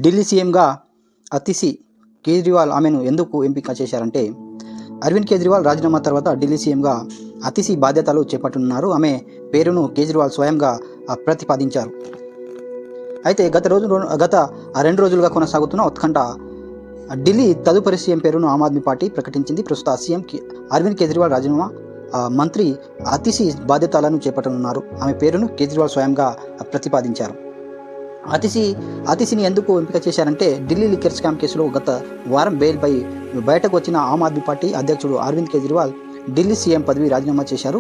ఢిల్లీ సీఎంగా అతిశి కేజ్రీవాల్ ఆమెను ఎందుకు ఎంపిక చేశారంటే, అరవింద్ కేజ్రీవాల్ రాజీనామా తర్వాత ఢిల్లీ సీఎంగా అతిశి బాధ్యతలు చేపట్టనున్నారు. ఆమె పేరును కేజ్రీవాల్ స్వయంగా ప్రతిపాదించారు. అయితే గత 2 రోజులుగా కొనసాగుతున్న ఉత్కంఠ ఢిల్లీ తదుపరి సీఎం పేరును ఆమ్ ఆద్మీ పార్టీ ప్రకటించింది. ప్రస్తుత సీఎం అరవింద్ కేజ్రీవాల్ రాజీనామా మంత్రి అతిశి బాధ్యతలను చేపట్టనున్నారు. ఆమె పేరును కేజ్రీవాల్ స్వయంగా ప్రతిపాదించారు. అతిశిని ఎందుకు ఎంపిక చేశారంటే, ఢిల్లీ లిక్కర్ స్కామ్ కేసులో గత వారం బెయిల్పై బయటకు వచ్చిన ఆమ్ ఆద్మీ పార్టీ అధ్యక్షుడు అరవింద్ కేజ్రీవాల్ ఢిల్లీ సీఎం పదవి రాజీనామా చేశారు.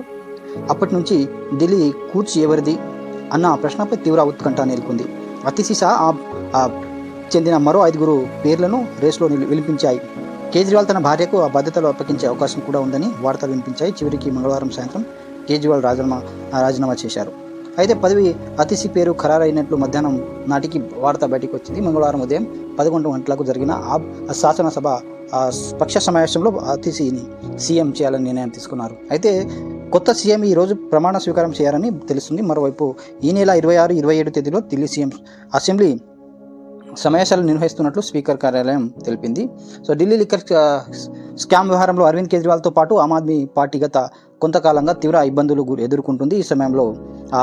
అప్పటి నుంచి ఢిల్లీ కూర్చి ఎవరిది అన్న ప్రశ్నపై తీవ్ర ఉత్కంఠ నెలకొంది. అతిశి సహా చెందిన మరో 5 పేర్లను రేసులో వినిపించాయి. కేజ్రీవాల్ తన భార్యకు ఆ బాధ్యతలు అప్పగించే అవకాశం కూడా ఉందని వార్తలు వినిపించాయి. చివరికి మంగళవారం సాయంత్రం కేజ్రీవాల్ రాజీనామా చేశారు. అయితే పదవి అతిశి పేరు ఖరారైనట్లు మధ్యాహ్నం నాటికి వార్త బయటకు వచ్చింది. మంగళవారం ఉదయం 11 గంటలకు జరిగిన శాసనసభ పక్ష సమావేశంలో అతిశిని సీఎం చేయాలని నిర్ణయం తీసుకున్నారు. అయితే కొత్త సీఎం ఈ రోజు ప్రమాణ స్వీకారం చేయాలని తెలుస్తుంది. మరోవైపు ఈ నెల 26, 27 తేదీలో ఢిల్లీ సీఎం అసెంబ్లీ సమావేశాలు నిర్వహిస్తున్నట్లు స్పీకర్ కార్యాలయం తెలిపింది. ఢిల్లీ లిక్కర్ స్కామ్ వ్యవహారంలో అరవింద్ కేజ్రీవాల్తో పాటు ఆమ్ ఆద్మీ పార్టీ గత కొంతకాలంగా తీవ్ర ఇబ్బందులు ఎదుర్కొంటుంది. ఈ సమయంలో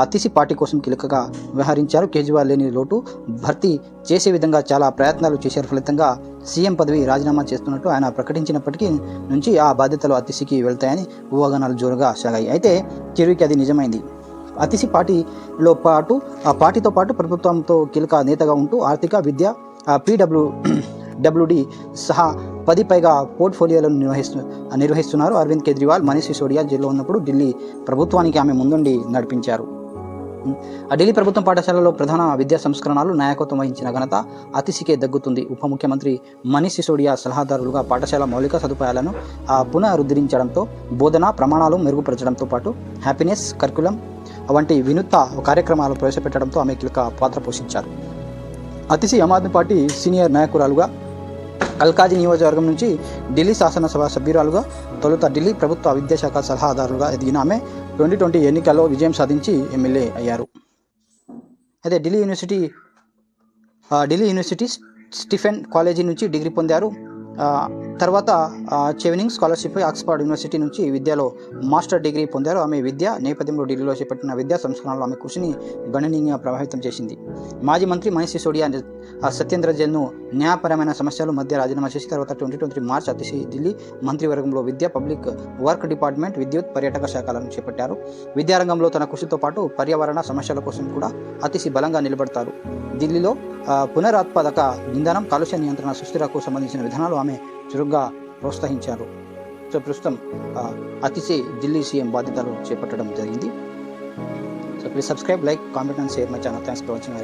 అతిశి పార్టీ కోసం కీలకంగా వ్యవహరించారు. కేజ్రీవాల్ లేని లోటు భర్తీ చేసే విధంగా చాలా ప్రయత్నాలు చేశారు. ఫలితంగా సీఎం పదవి రాజీనామా చేస్తున్నట్టు ఆయన ప్రకటించినప్పటికీ నుంచి ఆ బాధ్యతలు అతిశికి వెళ్తాయని ఊహాగానాలు జోరుగా సాగాయి. అయితే చివరికి అది నిజమైంది. అతిశి పార్టీతో పాటు ప్రభుత్వంతో కీలక నేతగా ఉంటూ ఆర్థిక, విద్య, PWD సహా 10 పైగా పోర్ట్ఫోలియోలను నిర్వహిస్తున్నారు. అరవింద్ కేజ్రీవాల్, మనీష్ సిసోడియా జైల్లో ఉన్నప్పుడు ఢిల్లీ ప్రభుత్వానికి ఆమె ముందుండి నడిపించారు. ఢిల్లీ ప్రభుత్వం పాఠశాలలో ప్రధాన విద్యా సంస్కరణలు నాయకత్వం వహించిన ఘనత అతిశికే దక్కుతుంది. ఉప ముఖ్యమంత్రి మనీష్ సిసోడియా సలహాదారులుగా పాఠశాల మౌలిక సదుపాయాలను పునరుద్ధరించడంతో, బోధనా ప్రమాణాలు మెరుగుపరచడంతో పాటు హ్యాపీనెస్ కరికులం వంటి వినూత్న కార్యక్రమాలు ప్రవేశపెట్టడంతో ఆమె కీలక పాత్ర పోషించారు. అతిశి ఆమ్ ఆద్మీ పార్టీ సీనియర్ నాయకురాలుగా కల్కాజీ నియోజకవర్గం నుంచి ఢిల్లీ శాసనసభ సభ్యురాలుగా, తొలుత ఢిల్లీ ప్రభుత్వ విద్యాశాఖ సలహాదారులుగా ఎదిగిన ఆమె 2020 ఎన్నికల్లో విజయం సాధించి ఎమ్మెల్యే అయ్యారు. అయితే ఢిల్లీ యూనివర్సిటీ స్టీఫెన్ కాలేజీ నుంచి డిగ్రీ పొందారు. తర్వాత చెవినింగ్ స్కాలర్షిప్ ఆక్స్ఫర్డ్ యూనివర్సిటీ నుంచి విద్యలో మాస్టర్ డిగ్రీ పొందారు. ఆమె విద్యా నేపథ్యంలో ఢిల్లీలో చేపట్టిన విద్యా సంస్కరణలో ఆమె కృషిని గణనీయంగా ప్రభావితం చేసింది. మాజీ మంత్రి మనీష్ సిసోడియా సత్యేంద్ర జైన్ను న్యాయపరమైన సమస్యల మధ్య రాజీనామా చేసి తర్వాత 2023 మార్చి అతిశి ఢిల్లీ మంత్రివర్గంలో విద్య, పబ్లిక్ వర్క్ డిపార్ట్మెంట్, విద్యుత్, పర్యాటక శాఖలను చేపట్టారు. విద్యారంగంలో తన కృషితో పాటు పర్యావరణ సమస్యల కోసం కూడా అతిశి బలంగా నిలబడతారు. ఢిల్లీలో పునరుత్పాదక ఇంధనం, కాలుష్య నియంత్రణ, సుస్థిరకు సంబంధించిన విధానాలు ఆమె చురుగ్గా ప్రోత్సహించారు. ప్రస్తుతం అతిశి ఢిల్లీ సీఎం బాధ్యతలు చేపట్టడం జరిగింది. Please subscribe, like, comment and share my channel. Thanks for watching.